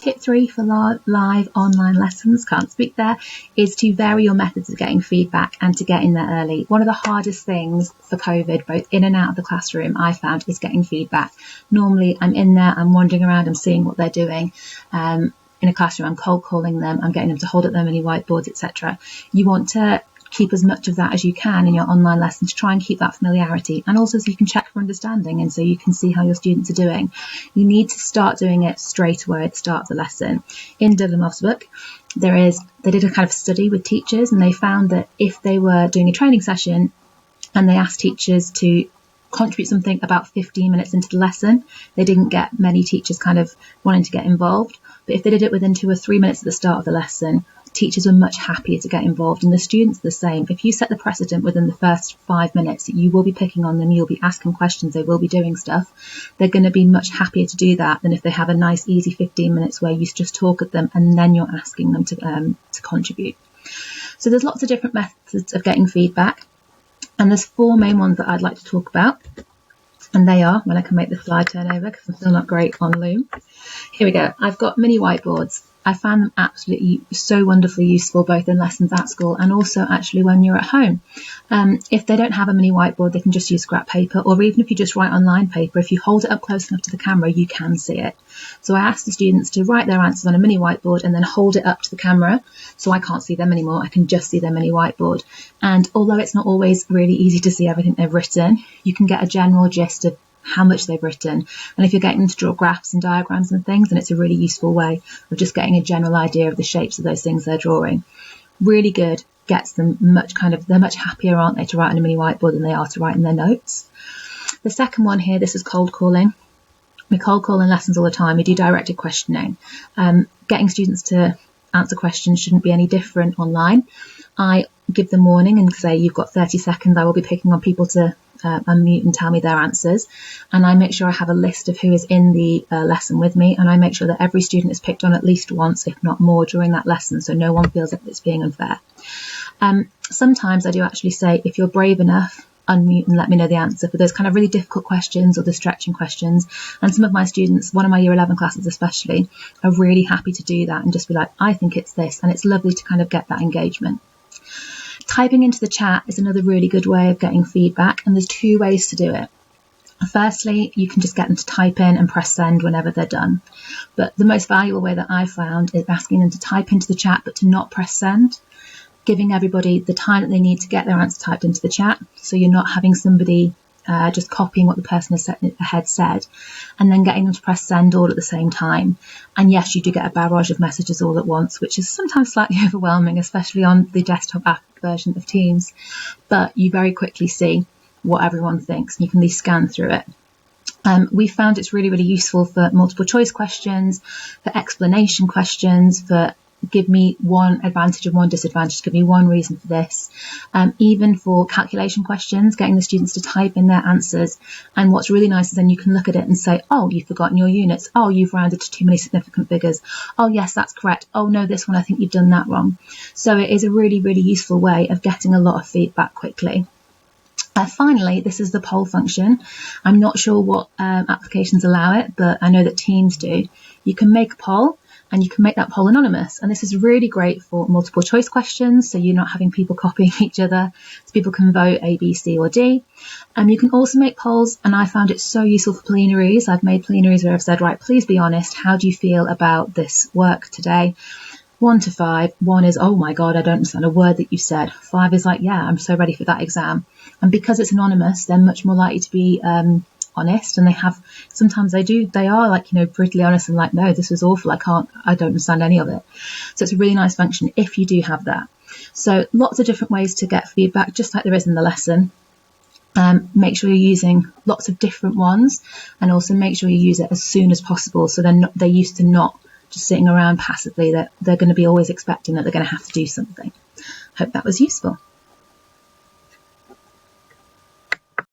tip 3 for live online lessons, can't speak there, is to vary your methods of getting feedback and to get in there early. One of the hardest things for COVID, both in and out of the classroom, I found, is getting feedback. Normally I'm in there, I'm wandering around, I'm seeing what they're doing. In a classroom, I'm cold calling them, I'm getting them to hold up their mini whiteboards, etc. You want to keep as much of that as you can in your online lessons, try and keep that familiarity, and also so you can check for understanding and so you can see how your students are doing. You need to start doing it straight away at the start of the lesson. In Doug Lemov's book, they did a kind of study with teachers, and they found that if they were doing a training session and they asked teachers to contribute something about 15 minutes into the lesson, they didn't get many teachers kind of wanting to get involved. But if they did it within 2 or 3 minutes at the start of the lesson, teachers were much happier to get involved, and the students the same. If you set the precedent within the first 5 minutes, you will be picking on them, you'll be asking questions, they will be doing stuff. They're going to be much happier to do that than if they have a nice easy 15 minutes where you just talk at them and then you're asking them to contribute. So there's lots of different methods of getting feedback, and there's 4 main ones that I'd like to talk about. And they are, when I can make the slide turn over because I'm still not great on Loom. Here we go. I've got mini whiteboards. I found them absolutely so wonderfully useful, both in lessons at school and also actually when you're at home. If they don't have a mini whiteboard, they can just use scrap paper, or even if you just write on line paper, if you hold it up close enough to the camera, you can see it. So I asked the students to write their answers on a mini whiteboard and then hold it up to the camera, so I can't see them anymore. I can just see their mini whiteboard. And although it's not always really easy to see everything they've written, you can get a general gist of how much they've written. And if you're getting them to draw graphs and diagrams and things, then it's a really useful way of just getting a general idea of the shapes of those things they're drawing. Really good, gets them they're much happier, aren't they, to write on a mini whiteboard than they are to write in their notes. The second one here, this is cold calling. We cold call in lessons all the time. We do directed questioning. Getting students to answer questions shouldn't be any different online. I give them warning and say, you've got 30 seconds. I will be picking on people to unmute and tell me their answers, and I make sure I have a list of who is in the lesson with me, and I make sure that every student is picked on at least once, if not more, during that lesson, so no one feels like it's being unfair. Sometimes I do actually say, if you're brave enough, unmute and let me know the answer for those kind of really difficult questions or the stretching questions. And some of my students, one of my year 11 classes especially, are really happy to do that and just be like, I think it's this, and it's lovely to kind of get that engagement. Typing into the chat is another really good way of getting feedback, and there's 2 ways to do it. Firstly, you can just get them to type in and press send whenever they're done. But the most valuable way that I've found is asking them to type into the chat but to not press send, giving everybody the time that they need to get their answer typed into the chat, so you're not having somebody just copying what the person had said and then getting them to press send all at the same time. And yes, you do get a barrage of messages all at once, which is sometimes slightly overwhelming, especially on the desktop app version of Teams, but you very quickly see what everyone thinks and you can at least scan through it. We found it's really, really useful for multiple choice questions, for explanation questions, for give me one advantage and one disadvantage, give me one reason for this, even for calculation questions, getting the students to type in their answers. And what's really nice is then you can look at it and say, oh, you've forgotten your units, oh, you've rounded to too many significant figures, oh yes, that's correct, oh no, this one I think you've done that wrong. So it is a really, really useful way of getting a lot of feedback quickly. Finally, this is the poll function. I'm not sure what applications allow it, but I know that Teams do. You can make a poll, and you can make that poll anonymous. And this is really great for multiple choice questions, so you're not having people copying each other, so people can vote A, B, C or D. You can also make polls, and I found it so useful for plenaries. I've made plenaries where I've said, right, please be honest, how do you feel about this work today? 1 to 5. 1 is, oh my God, I don't understand a word that you said. 5 is like, yeah, I'm so ready for that exam. And because it's anonymous, they're much more likely to be honest, and they are like, brutally honest and like, no, this was awful, I don't understand any of it. So it's a really nice function if you do have that. So lots of different ways to get feedback, just like there is in the lesson. Make sure you're using lots of different ones, and also make sure you use it as soon as possible, so they're used to not just sitting around passively, that they're going to be always expecting that they're going to have to do something. Hope that was useful.